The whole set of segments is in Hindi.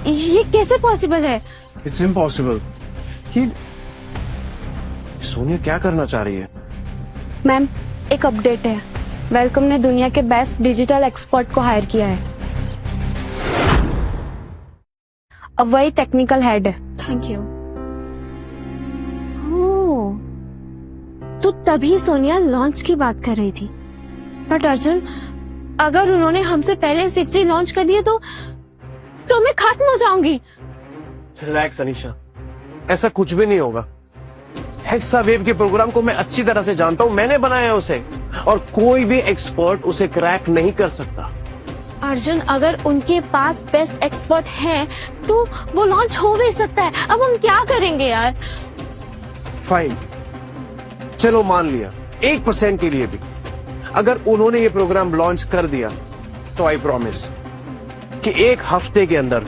ये कैसे पॉसिबल है? It's impossible. सोनिया क्या करना चाह रही है? मैम, एक अपडेट है। वेलकम ने दुनिया के बेस्ट डिजिटल एक्सपर्ट को हायर किया है। अब वही टेक्निकल हेड है। Thank you. तो तभी सोनिया लॉन्च की बात कर रही थी। बट अर्जुन, अगर उन्होंने हमसे पहले 60 लॉन्च कर दिए तो मैं खत्म हो जाऊंगी। रिलैक्स अनीशा, ऐसा कुछ भी नहीं होगा। हेक्सावेव के प्रोग्राम को मैं अच्छी तरह से जानता हूँ, मैंने बनाया है उसे, और कोई भी एक्सपर्ट उसे क्रैक नहीं कर सकता। अर्जुन, अगर उनके पास बेस्ट एक्सपर्ट है तो वो लॉन्च हो भी सकता है। अब हम क्या करेंगे यार? फाइन, चलो मान लिया 1% के लिए भी अगर उन्होंने ये प्रोग्राम लॉन्च कर दिया तो आई प्रॉमिस कि 1 हफ्ते के अंदर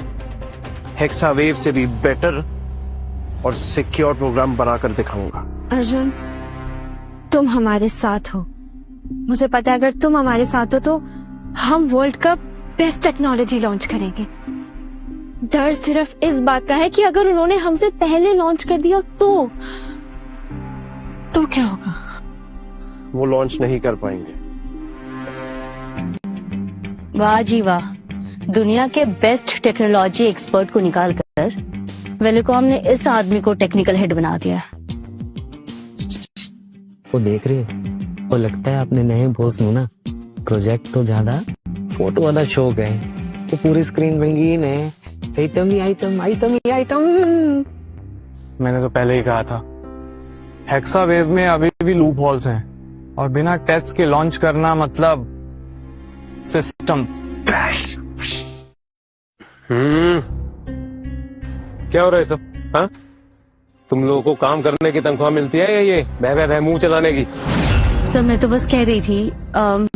हेक्सावेव से भी बेटर और सिक्योर प्रोग्राम बनाकर दिखाऊंगा। अर्जुन, तुम हमारे साथ हो। मुझे पता है अगर तुम हमारे साथ हो तो हम वर्ल्ड का बेस्ट टेक्नोलॉजी लॉन्च करेंगे। डर सिर्फ इस बात का है कि अगर उन्होंने हमसे पहले लॉन्च कर दिया तो क्या होगा? वो लॉन्च नहीं कर पाएंगे। वाह जी वाह, दुनिया के बेस्ट टेक्नोलॉजी एक्सपर्ट को निकाल कर वेलकॉम ने इस आदमी को टेक्निकल हेड बना दिया। वो देख रहे वो लगता है अपने नए बॉस नु ना प्रोजेक्ट तो ज्यादा फोटो वाला शौक है। वो पूरी स्क्रीन रंगीन है, आइटम ही आइटम, आइटम ही आइटम। मैंने तो पहले ही कहा था, हेक्सावेव में अभी भी लूप होल्स हैं और बिना टेस्ट के लॉन्च करना मतलब सिस्टम क्रैश। क्या हो रहा है सब? हाँ, तुम लोगों को काम करने की तनख्वाह मिलती है या ये बह बह बह मुंह चलाने की? सर मैं तो बस कह रही थी,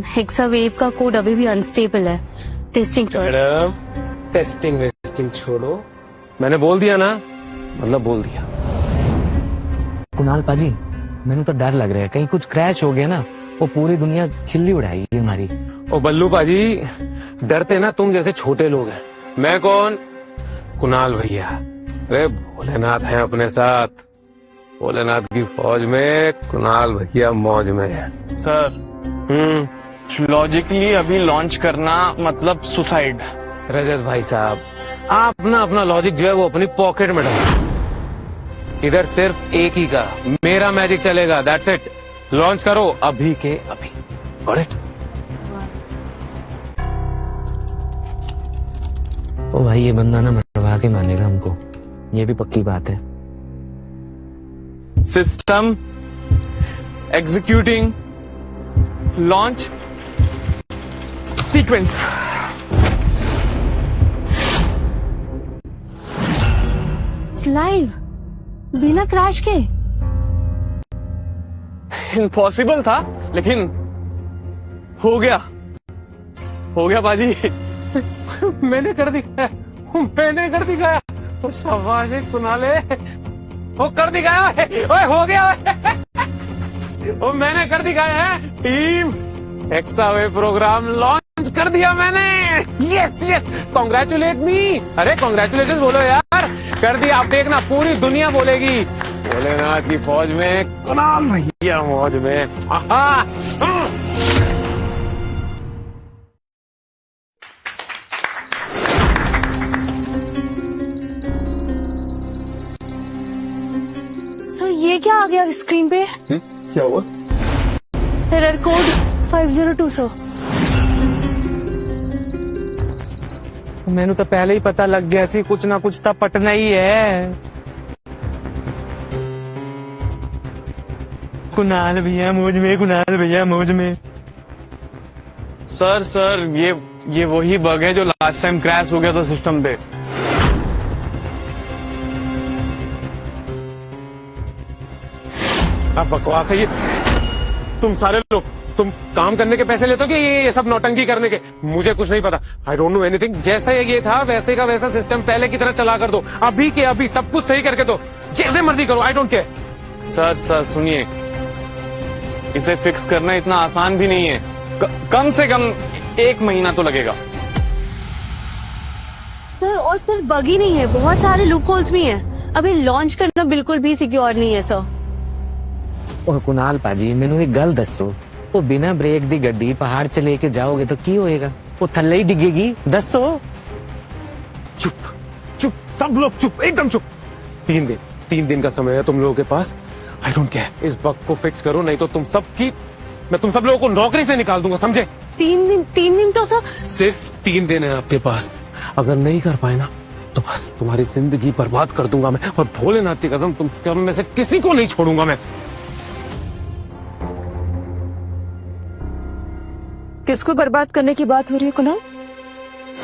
हेक्सावेव का कोड अभी भी अनस्टेबल है। टेस्टिंग मैडम, टेस्टिंग वेस्टिंग छोड़ो, मैंने बोल दिया ना, मतलब बोल दिया। कुणाल पाजी, मैंने तो डर लग रहा है कहीं कुछ क्रैश हो गया ना, वो पूरी दुनिया खिल्ली उड़ाएगी हमारी। ओ बल्लू पाजी, डरते ना तुम जैसे छोटे लोग हैं। मैं कौन? कुणाल भैया। अरे भोलेनाथ है अपने साथ, भोलेनाथ की फौज में कुणाल भैया मौज में है। सर लॉजिकली अभी लॉन्च करना मतलब सुसाइड। रजत भाई साहब, आप ना अपना लॉजिक जो है वो अपनी पॉकेट में डालो। इधर सिर्फ एक ही का मेरा मैजिक चलेगा, दैट्स इट। लॉन्च करो अभी के अभी। ऑलराइट? ओ भाई, ये बंदा ना मरवा के मानेगा हमको, ये भी पक्की बात है। System executing launch sequence. Live बिना क्रैश के। इम्पॉसिबल था लेकिन हो गया बाजी। मैंने कर दिखाया, मैंने कर दिखाया। ओ शाबाश कुनाले, वो कर दिखाया। ओए हो गया। ओ मैंने कर दिखाया है। टीम हेक्सावेव प्रोग्राम लॉन्च कर दिया मैंने। यस यस, कॉन्ग्रेचुलेट मी। अरे कॉन्ग्रेचुलेशन बोलो यार, कर दिया। आप देखना पूरी दुनिया बोलेगी भोलेनाथ की फौज में कुणाल भैया मौज में। सो ये क्या आ गया स्क्रीन पे? क्या हुआ? Error code 5020। मैंने तो पहले ही पता लग गया सी, कुछ ना कुछ तो पटना ही है। कुणाल भैया मौज में, कुणाल भैया मौज में। सर ये वही बग है जो लास्ट टाइम क्रैश हो गया था सिस्टम पे। अब बकवास है ये। तुम सारे लोग, तुम काम करने के पैसे लेते हो कि ये सब नौटंकी करने के? मुझे कुछ नहीं पता, आई डोंट नो एनीथिंग। जैसा ये था वैसे का वैसा सिस्टम पहले की तरह चला कर दो, अभी के अभी सब कुछ सही करके दो, जैसे मर्जी करो, आई डोंट केयर। सर सुनिए, इसे फिक्स करना इतना आसान भी नहीं है। कम से कम 1 महीना तो लगेगा। सर और सिर्फ बग ही नहीं है, बहुत सारे लूप होल्स भी हैं। अभी लॉन्च करना बिल्कुल भी सिक्योर नहीं है सर। और कुणाल पाजी मैनू एक गल दसो, वो बिना ब्रेक दी गड्डी पहाड़ च लेके जाओगे तो की होएगा? वो थल्ले ही डिगेगी। दसो। चुप चुप, सब लोग चुप, एकदम चुप। 3 दिन का समय है तुम लोगों के पास। आई डोंट केयर, इस बग को फिक्स करो, नहीं तो मैं तुम सब लोगों को नौकरी से निकाल दूंगा, समझे? 3 दिन तो सर। सिर्फ 3 दिन है आपके पास। अगर नहीं कर पाए ना तो बस तुम्हारी जिंदगी बर्बाद कर दूंगा मैं, और भोलेनाथ की कसम तुम में से किसी को नहीं छोड़ूंगा मैं। किसको बर्बाद करने की बात हो रही है कुणाल?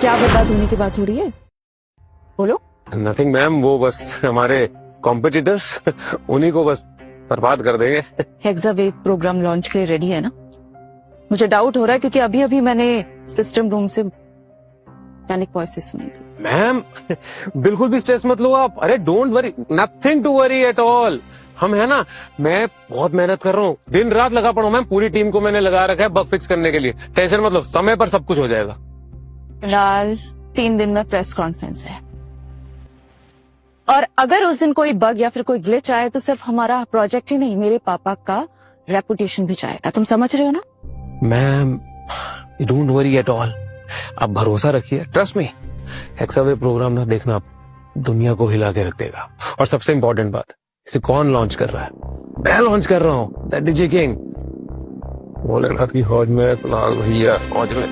क्या बर्बाद होने की बात हो रही है? बोलो। नथिंग मैम, वो बस हमारे कॉम्पिटिटर्स, उन्हीं को बस बर्बाद कर देंगे। हेक्सावेव प्रोग्राम लॉन्च के लिए रेडी है ना? मुझे डाउट हो रहा है क्योंकि अभी अभी मैंने सिस्टम रूम से पैनिक वॉइसेस सुनी थी। मैम बिल्कुल भी स्ट्रेस मत लो आप। अरे don't worry, nothing to worry at all. हम है ना, मैं बहुत मेहनत कर रहा हूँ, दिन रात लगा पड़ा हूँ मैम। पूरी टीम को मैंने लगा रखा है बग फिक्स करने के लिए। टेंशन मत लो, समय पर सब कुछ हो जाएगा। फिलहाल 3 दिन में प्रेस कॉन्फ्रेंस है, और अगर उस दिन कोई बग या फिर कोई ग्लिच आए तो सिर्फ हमारा प्रोजेक्ट ही नहीं, मेरे पापा का रेपुटेशन भी जाएगा। तुम समझ रहे हो ना? Ma'am don't worry at all, आप भरोसा रखिए, ट्रस्ट मी। हेक्सावेव प्रोग्राम ना देखना, आप दुनिया को हिला के रख देगा। और सबसे इंपॉर्टेंट बात, इसे कौन लॉन्च कर रहा है? मैं लॉन्च कर रहा हूँ। दैट डीजे किंग भोलेनाथ की फौज में, कुणाल भैया फौज में।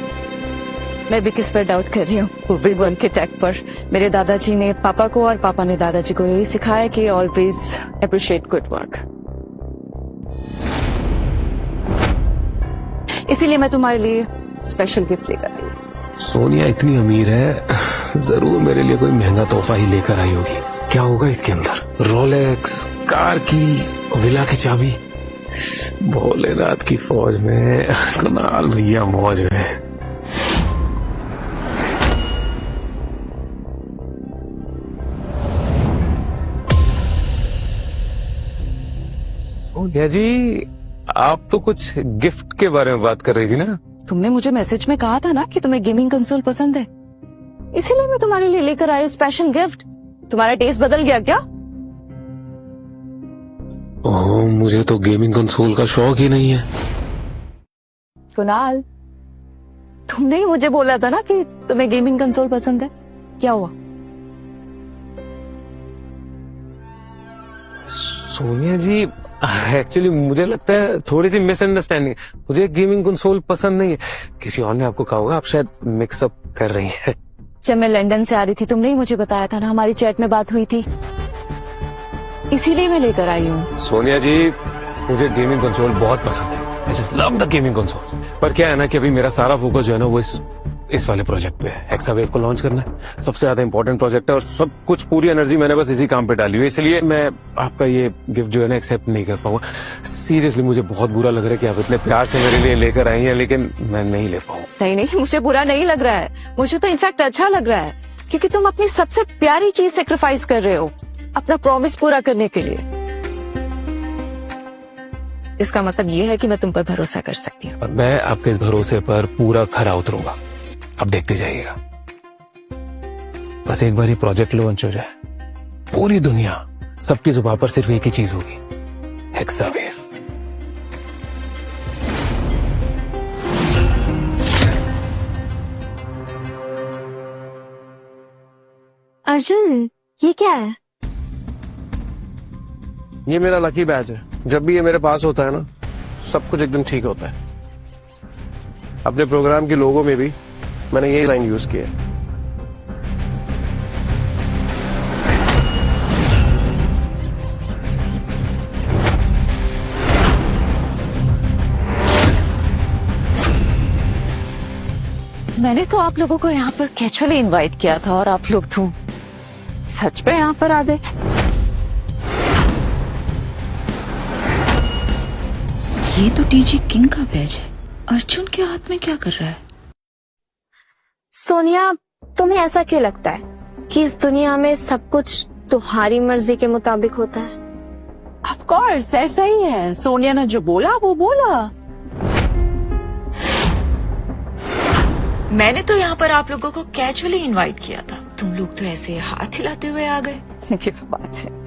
मैं भी किस पर डाउट कर रही हूँ? बिग वन के टैग पर। मेरे दादाजी ने पापा को और पापा ने दादाजी को यही सिखाया कि ऑलवेज अप्रिशिएट गुड वर्क। इसीलिए मैं तुम्हारे लिए स्पेशल गिफ्ट लेकर आई हूँ। सोनिया इतनी अमीर है, जरूर मेरे लिए कोई महंगा तोहफा ही लेकर आई होगी। क्या होगा इसके अंदर? रोलेक्स, कार की, विला की चाबी। भोलेनाथ की फौज में, कुणाल भैया मौज में। सोनिया जी, आप तो कुछ गिफ्ट के बारे में बात कर रही थी ना? तुमने मुझे मैसेज में कहा था ना कि तुम्हें गेमिंग कंसोल पसंद है, इसीलिए मैं तुम्हारे लिए लेकर आई हूँ स्पेशल गिफ्ट। तुम्हारा टेस्ट बदल गया क्या? ओह, मुझे तो गेमिंग कंसोल का शौक ही नहीं है। कुणाल, तुमने ही मुझे बोला था ना कि तुम्हें गेमिंग कंसोल पसंद है। क्या हुआ? सोनिया जी, एक्चुअली मुझे लगता है थोड़ी सी मिसअंडरस्टैंडिंग। मुझे गेमिंग कंसोल पसंद नहीं है, किसी और ने आपको कहा होगा, आप शायद मिक्सअप कर रही हैं। जब मैं लंदन से आ रही थी तुमने ही मुझे बताया था ना, हमारी चैट में बात हुई थी, इसीलिए मैं लेकर आई हूँ। सोनिया जी, मुझे गेमिंग कंसोल बहुत पसंद है। I just love the gaming consoles. पर क्या है ना कि अभी मेरा सारा फोकस जो है ना वो इस वाले प्रोजेक्ट पे है। हेक्सावेव को लॉन्च करना है, सबसे ज्यादा इंपॉर्टेंट प्रोजेक्ट है, और सब कुछ पूरी एनर्जी मैंने बस इसी काम पे डाली हुई है। इसलिए मैं आपका ये गिफ्ट जो है ना एक्सेप्ट नहीं कर पाऊंगा। सीरियसली मुझे बहुत बुरा लग रहा है कि आप इतने प्यार से मेरे लिए लेकर आई हैं, लेकिन मैं नहीं ले पाऊंगा। नहीं, मुझे बुरा नहीं लग रहा है, मुझे तो इनफैक्ट अच्छा लग रहा है, क्योंकि तुम अपनी सबसे प्यारी चीज सेक्रीफाइस कर रहे हो अपना प्रॉमिस पूरा करने के लिए। इसका मतलब ये है कि मैं तुम पर भरोसा कर सकती हूँ। और मैं आपके इस भरोसे पर पूरा खरा उतरूंगा, अब देखते जाइएगा। बस एक बार ये प्रोजेक्ट लॉन्च हो जाए, पूरी दुनिया, सबकी जुबान पर सिर्फ एक ही चीज होगी, हेक्सावेव। अर्जुन, ये क्या है? ये मेरा लकी बैच है। जब भी ये मेरे पास होता है ना, सब कुछ एकदम ठीक होता है। अपने प्रोग्राम के लोगों में भी मैंने यही लाइन यूज की है। मैंने तो आप लोगों को यहाँ पर कैजुअली इनवाइट किया था, और आप लोग तो सच में यहाँ पर आ गए। ये तो डीजी किंग का बैज है। अर्जुन के हाथ में क्या कर रहा है? सोनिया, तुम्हें ऐसा क्यों लगता है कि इस दुनिया में सब कुछ तुम्हारी मर्जी के मुताबिक होता है? ऑफ कोर्स ऐसा ही है। सोनिया ने जो बोला वो बोला। मैंने तो यहाँ पर आप लोगों को कैजुअली इनवाइट किया था। तुम लोग तो ऐसे हाथ हिलाते हुए आ गए। क्या बात है।